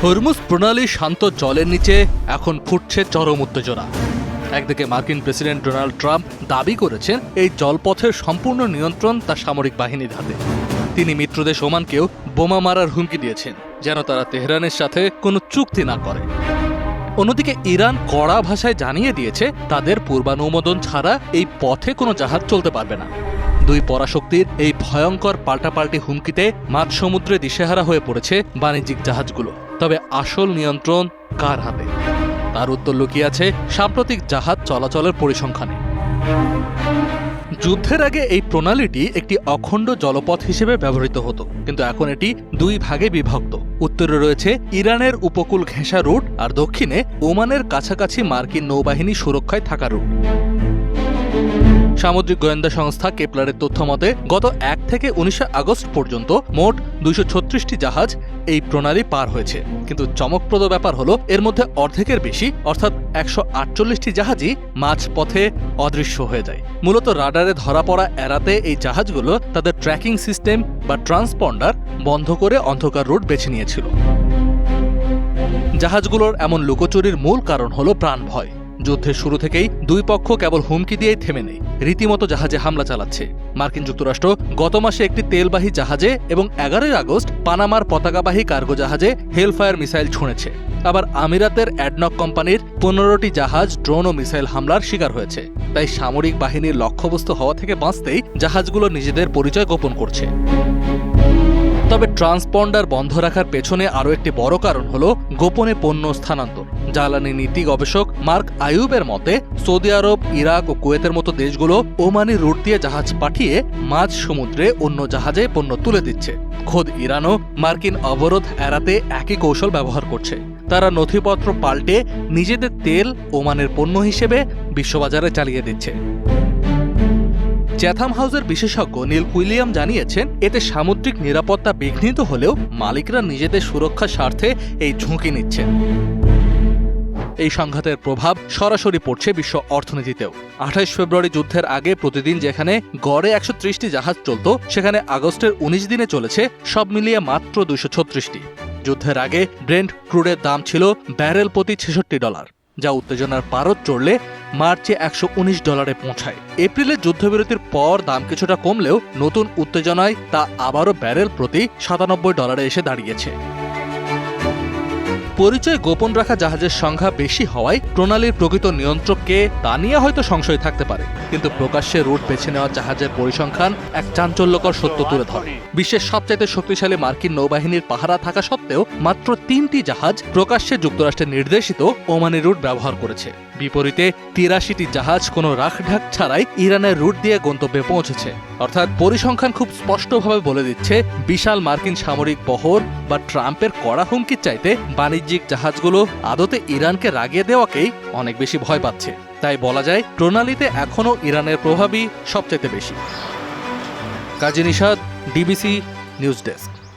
Hormuz প্রণালী শান্ত জলের নিচে এখন ফুটছে চরম উত্তেজনা। একদিকে মার্কিন প্রেসিডেন্ট ডোনাল্ড ট্রাম্প দাবি করেছেন এই জলপথের সম্পূর্ণ নিয়ন্ত্রণ তার সামরিক বাহিনীর হাতে। তিনি মিত্রদেশ ওমানকেও বোমা মারার হুমকি দিয়েছেন যেন তারা তেহরানের সাথে কোনো চুক্তি না করে। অন্যদিকে ইরান কড়া ভাষায় জানিয়ে দিয়েছে তাদের পূর্বানুমোদন ছাড়া এই পথে কোনো জাহাজ চলতে পারবে না। দুই পরাশক্তির এই ভয়ঙ্কর পাল্টাপাল্টি হুমকিতে মাঝ সমুদ্রে দিশেহারা হয়ে পড়েছে বাণিজ্যিক জাহাজগুলো। তবে আসল নিয়ন্ত্রণ কার হাতে, তার উত্তর লুকিয়ে আছে সাম্প্রতিক জাহাজ চলাচলের পরিসংখ্যানে। যুদ্ধের আগে এই প্রণালীটি একটি অখণ্ড জলপথ হিসেবে ব্যবহৃত হতো, কিন্তু এখন এটি দুই ভাগে বিভক্ত। উত্তরে রয়েছে ইরানের উপকূল ঘেঁষা রুট আর দক্ষিণে ওমানের কাছাকাছি মার্কিন নৌবাহিনী সুরক্ষায় থাকা রুট। সামুদ্রিক গোয়েন্দা সংস্থা কেপলারের তথ্য মতে গত 1 থেকে 19 আগস্ট পর্যন্ত মোট 236টি জাহাজ এই প্রণালী পার হয়েছে। কিন্তু চমকপ্রদ ব্যাপার হলো এর মধ্যে অর্ধেকের বেশি অর্থাৎ 148টি জাহাজই মাঝপথে অদৃশ্য হয়ে যায়। মূলত রাডারে ধরা পড়া এড়াতে এই জাহাজগুলো তাদের ট্র্যাকিং সিস্টেম বা ট্রান্সপন্ডার বন্ধ করে অন্ধকার রুট বেছে নিয়েছিল। জাহাজগুলোর এমন লুকোচুরির মূল কারণ হলো প্রাণ ভয়। যুদ্ধের শুরু থেকেই দুই পক্ষ কেবল হুমকি দিয়েই থেমে নেই, রীতিমতো জাহাজে হামলা চালাচ্ছে। মার্কিন যুক্তরাষ্ট্র গত মাসে একটি তেলবাহী জাহাজে এবং 11 আগস্ট পানামার পতাকাবাহী কার্গো জাহাজে হেলফায়ার মিসাইল ছুঁড়েছে। আবার আমিরাতের অ্যাডনক কোম্পানির 15টি জাহাজ ড্রোন ও মিসাইল হামলার শিকার হয়েছে। তাই সামরিক বাহিনীর লক্ষ্যবস্তু হওয়া থেকে বাঁচতেই জাহাজগুলো নিজেদের পরিচয় গোপন করছে। তবে ট্রান্সপন্ডার বন্ধ রাখার পেছনে আরও একটি বড় কারণ হলো গোপনে পণ্য স্থানান্তর। জ্বালানি নীতি গবেষক মার্ক আইয়ুবের মতে সৌদি আরব, ইরাক ও কুয়েতের মতো দেশগুলো ওমানি রুট দিয়ে জাহাজ পাঠিয়ে মাঝ সমুদ্রে অন্য জাহাজে পণ্য তুলে দিচ্ছে। খোদ ইরানও মার্কিন অবরোধ এড়াতে একই কৌশল ব্যবহার করছে। তারা নথিপত্র পাল্টে নিজেদের তেল ওমানের পণ্য হিসেবে বিশ্ববাজারে চালিয়ে দিচ্ছে। চ্যাথাম হাউসের বিশেষজ্ঞ নীল কুইলিয়াম জানিয়েছেন এতে সামুদ্রিক নিরাপত্তা বিঘ্নিত হলেও মালিকরা নিজেদের সুরক্ষার স্বার্থে এই ঝুঁকি নিচ্ছেন। এই সংঘাতের প্রভাব সরাসরি পড়ছে বিশ্ব অর্থনীতিতেও। 28 ফেব্রুয়ারি যুদ্ধের আগে প্রতিদিন যেখানে গড়ে 130টি জাহাজ চলত, সেখানে আগস্টের 19 দিনে চলেছে সব মিলিয়ে মাত্র 236টি। যুদ্ধের আগে ব্রেন্ট ক্রুডের দাম ছিল ব্যারেল প্রতি $66, যা উত্তেজনার পারদ চড়লে মার্চে $119 পৌঁছায়। এপ্রিলে যুদ্ধবিরতির পর দাম কিছুটা কমলেও নতুন উত্তেজনায় তা আবারও ব্যারেল প্রতি $97 এসে দাঁড়িয়েছে। পরিচয় গোপন রাখা জাহাজের সংখ্যা বেশি হওয়ায় প্রণালীর প্রকৃত নিয়ন্ত্রককে তা নিয়ে হয়তো সংশয় থাকতে পারে, কিন্তু প্রকাশ্যে রুট বেছে নেওয়া জাহাজের পরিসংখ্যান এক চাঞ্চল্যকর সত্য তুলে ধরে। বিশ্বের সবচাইতে শক্তিশালী মার্কিন নৌবাহিনীর পাহারা থাকা সত্ত্বেও মাত্র 3টি জাহাজ প্রকাশ্যে যুক্তরাষ্ট্রের নির্দেশিত ওমানি রুট ব্যবহার করেছে। বিপরীতে 83টি জাহাজ কোনো রাখঢাক ছাড়াই ইরানের রুট দিয়ে গন্তব্যে পৌঁছেছে। অর্থাৎ পরিসংখ্যান খুব স্পষ্টভাবে বলে দিচ্ছে বিশাল মার্কিন সামরিক বহর বা ট্রাম্পের কড়া হুমকির চাইতে বাণিজ্যিক জাহাজগুলো আদতে ইরানকে রাগিয়ে দেওয়াকেই অনেক বেশি ভয় পাচ্ছে। তাই বলা যায় প্রণালীতে এখনও ইরানের প্রভাবই সবচেয়ে বেশি। কাজী নিশাদ, ডিবিসি নিউজ ডেস্ক।